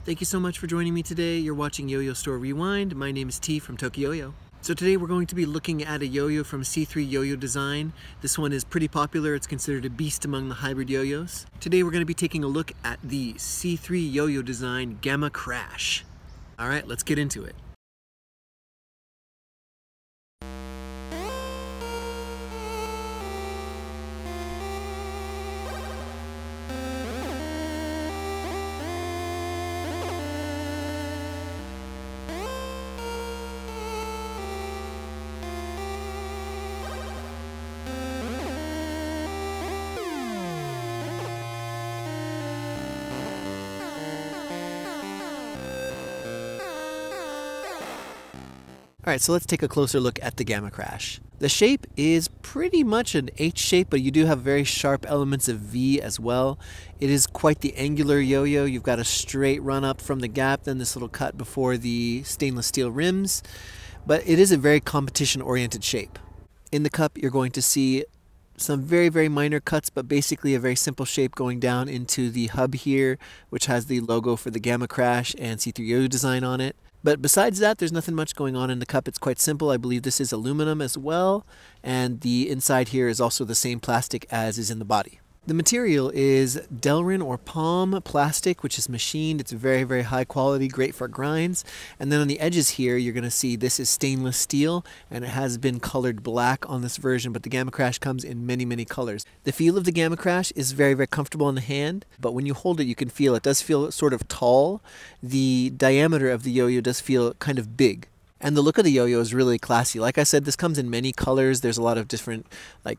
Thank you so much for joining me today. You're watching Yo-Yo Store Rewind. My name is T from TokYo-Yo. So today we're going to be looking at a yo-yo from C3yoyodesign. This one is pretty popular. It's considered a beast among the hybrid yo-yos. Today we're going to be taking a look at the C3yoyodesign Gamma Crash. Alright, let's get into it. Alright, so let's take a closer look at the Gamma Crash. The shape is pretty much an H shape, but you do have very sharp elements of V as well. It is quite the angular yo-yo. You've got a straight run up from the gap, then this little cut before the stainless steel rims. But it is a very competition-oriented shape. In the cup, you're going to see some very, very minor cuts, but basically a very simple shape going down into the hub here, which has the logo for the Gamma Crash and C3yoyodesign on it. But besides that, there's nothing much going on in the cup. It's quite simple. I believe this is aluminum as well, and the inside here is also the same plastic as is in the body. The material is Delrin or POM plastic, which is machined. It's very, very high quality, great for grinds. And then on the edges here, you're going to see this is stainless steel, and it has been colored black on this version, but the Gamma Crash comes in many, many colors. The feel of the Gamma Crash is very, very comfortable in the hand, but when you hold it, you can feel it does feel sort of tall. The diameter of the yo-yo does feel kind of big. And the look of the yo-yo is really classy. Like I said, this comes in many colors. There's a lot of different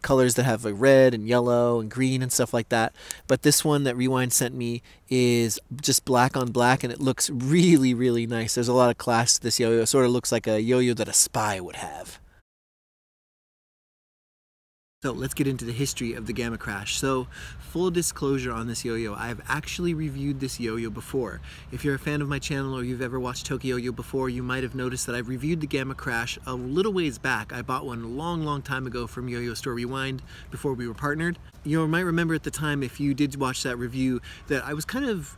colors that have red and yellow and green and stuff like that. But this one that Rewind sent me is just black on black, and it looks really, really nice. There's a lot of class to this yo-yo. It sort of looks like a yo-yo that a spy would have. So let's get into the history of the Gamma Crash. So full disclosure on this yo-yo, I've actually reviewed this yo-yo before. If you're a fan of my channel or you've ever watched TokYo-Yo before, you might have noticed that I've reviewed the Gamma Crash a little ways back. I bought one a long, long time ago from Yo-Yo Store Rewind before we were partnered. You might remember at the time, if you did watch that review, that I was kind of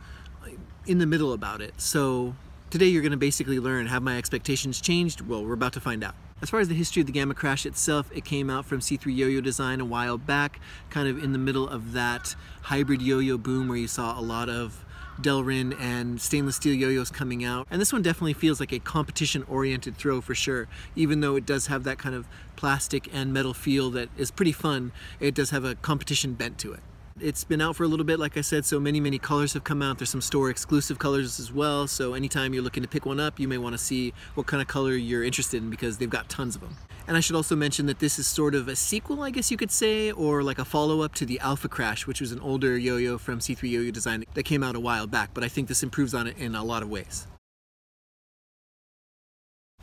in the middle about it. So today you're going to basically learn, have my expectations changed? Well, we're about to find out. As far as the history of the Gamma Crash itself, it came out from C3yoyodesign a while back, kind of in the middle of that hybrid yo-yo boom where you saw a lot of Delrin and stainless steel yo-yos coming out. And this one definitely feels like a competition-oriented throw for sure. Even though it does have that kind of plastic and metal feel that is pretty fun, it does have a competition bent to it. It's been out for a little bit, like I said, so many colors have come out. There's some store exclusive colors as well, so anytime you're looking to pick one up, you may want to see what kind of color you're interested in because they've got tons of them. And I should also mention that this is sort of a sequel, I guess you could say, or like a follow-up to the Alpha Crash, which was an older yo-yo from C3yoyodesign that came out a while back, but I think this improves on it in a lot of ways.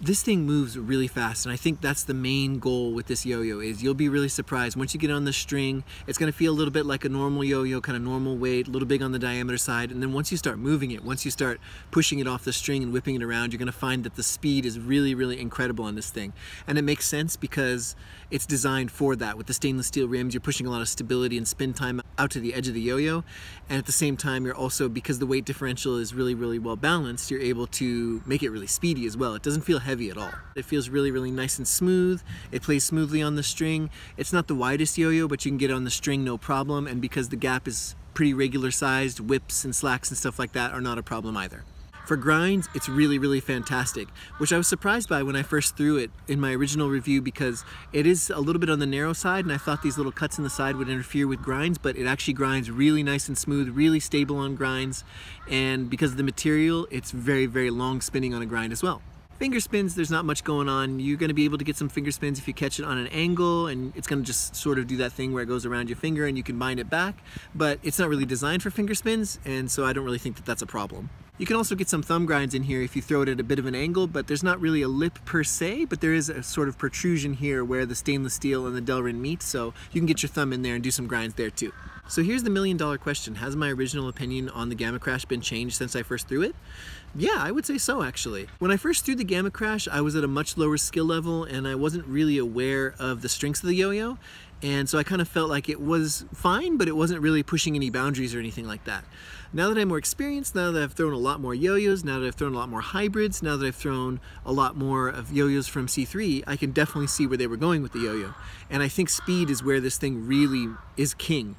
This thing moves really fast, and I think that's the main goal with this yo-yo is you'll be really surprised. Once you get on the string, it's going to feel a little bit like a normal yo-yo, kind of normal weight, a little big on the diameter side, and then once you start moving it, once you start pushing it off the string and whipping it around, you're going to find that the speed is really, really incredible on this thing. And it makes sense because it's designed for that. With the stainless steel rims, you're pushing a lot of stability and spin time out to the edge of the yo-yo, and at the same time, you're also, because the weight differential is really, really well balanced, you're able to make it really speedy as well. It doesn't feel heavy at all. It feels really, really nice and smooth. It plays smoothly on the string. It's not the widest yo-yo, but you can get on the string no problem, and because the gap is pretty regular sized, whips and slacks and stuff like that are not a problem either. For grinds, it's really, really fantastic, which I was surprised by when I first threw it in my original review because it is a little bit on the narrow side, and I thought these little cuts in the side would interfere with grinds, but it actually grinds really nice and smooth, really stable on grinds, and because of the material, it's very, very long spinning on a grind as well. Finger spins, there's not much going on. You're going to be able to get some finger spins if you catch it on an angle, and it's going to just sort of do that thing where it goes around your finger and you can bind it back, but it's not really designed for finger spins, and so I don't really think that that's a problem. You can also get some thumb grinds in here if you throw it at a bit of an angle, but there's not really a lip per se, but there is a sort of protrusion here where the stainless steel and the Delrin meet, so you can get your thumb in there and do some grinds there too. So here's the million-dollar question. Has my original opinion on the Gamma Crash been changed since I first threw it? Yeah, I would say so actually. When I first threw the Gamma Crash, I was at a much lower skill level and I wasn't really aware of the strengths of the yo-yo. And so I kind of felt like it was fine, but it wasn't really pushing any boundaries or anything like that. Now that I'm more experienced, now that I've thrown a lot more yo-yos, now that I've thrown a lot more hybrids, now that I've thrown a lot more of yo-yos from C3, I can definitely see where they were going with the yo-yo. And I think speed is where this thing really is king.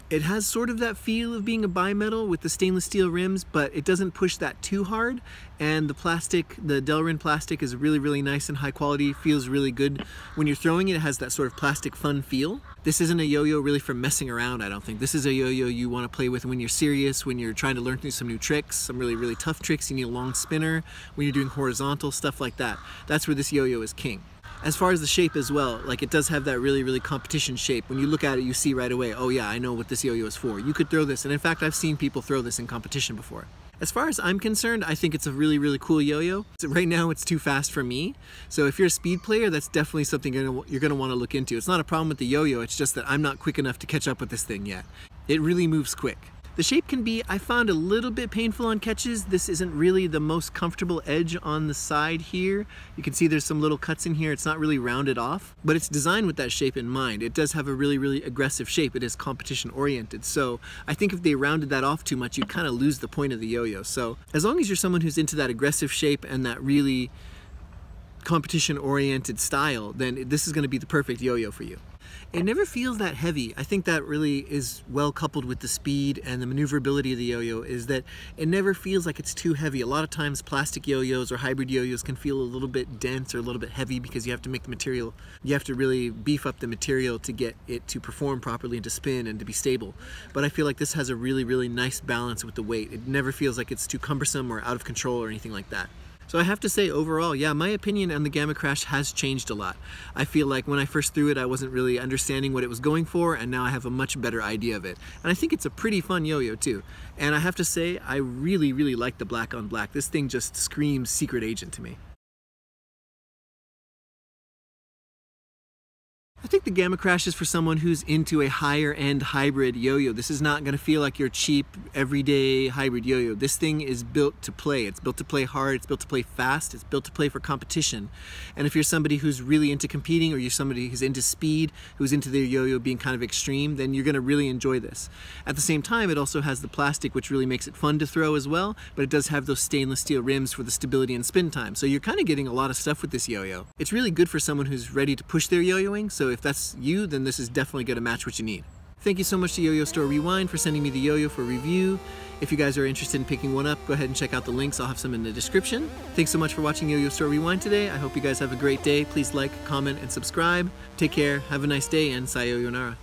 It has sort of that feel of being a bimetal with the stainless steel rims, but it doesn't push that too hard. And the plastic, the Delrin plastic, is really, really nice and high quality, feels really good. When you're throwing it, it has that sort of plastic fun feel. This isn't a yo-yo really for messing around, I don't think. This is a yo-yo you want to play with when you're serious, when you're trying to learn some new tricks, some really, really tough tricks. You need a long spinner, when you're doing horizontal, stuff like that. That's where this yo-yo is king. As far as the shape as well, like it does have that really, really competition shape. When you look at it, you see right away, oh yeah, I know what this yo-yo is for. You could throw this, and in fact, I've seen people throw this in competition before. As far as I'm concerned, I think it's a really, really cool yo-yo. So right now, it's too fast for me. So if you're a speed player, that's definitely something you're gonna wanna look into. It's not a problem with the yo-yo, it's just that I'm not quick enough to catch up with this thing yet. It really moves quick. The shape can be, I found, a little bit painful on catches. This isn't really the most comfortable edge on the side here. You can see there's some little cuts in here. It's not really rounded off, but it's designed with that shape in mind. It does have a really, really aggressive shape. It is competition oriented. So I think if they rounded that off too much, you'd kind of lose the point of the yo-yo. So as long as you're someone who's into that aggressive shape and that really competition oriented style, then this is going to be the perfect yo-yo for you. It never feels that heavy. I think that really is well coupled with the speed and the maneuverability of the yo-yo, is that it never feels like it's too heavy. A lot of times plastic yo-yos or hybrid yo-yos can feel a little bit dense or a little bit heavy because you have to make the material, you have to really beef up the material to get it to perform properly and to spin and to be stable. But I feel like this has a really, really nice balance with the weight. It never feels like it's too cumbersome or out of control or anything like that. So I have to say, overall, yeah, my opinion on the Gamma Crash has changed a lot. I feel like when I first threw it, I wasn't really understanding what it was going for, and now I have a much better idea of it. And I think it's a pretty fun yo-yo too. And I have to say, I really, really like the black on black. This thing just screams Secret Agent to me. I think the Gamma Crash is for someone who's into a higher end hybrid yo-yo. This is not going to feel like your cheap everyday hybrid yo-yo. This thing is built to play. It's built to play hard, it's built to play fast, it's built to play for competition. And if you're somebody who's really into competing, or you're somebody who's into speed, who's into their yo-yo being kind of extreme, then you're going to really enjoy this. At the same time, it also has the plastic, which really makes it fun to throw as well, but it does have those stainless steel rims for the stability and spin time. So you're kind of getting a lot of stuff with this yo-yo. It's really good for someone who's ready to push their yo-yoing, so if that's you, then this is definitely going to match what you need. Thank you so much to Yo-Yo Store Rewind for sending me the yo-yo for review. If you guys are interested in picking one up, go ahead and check out the links. I'll have some in the description. Thanks so much for watching Yo-Yo Store Rewind today. I hope you guys have a great day. Please like, comment, and subscribe. Take care, have a nice day, and sayonara.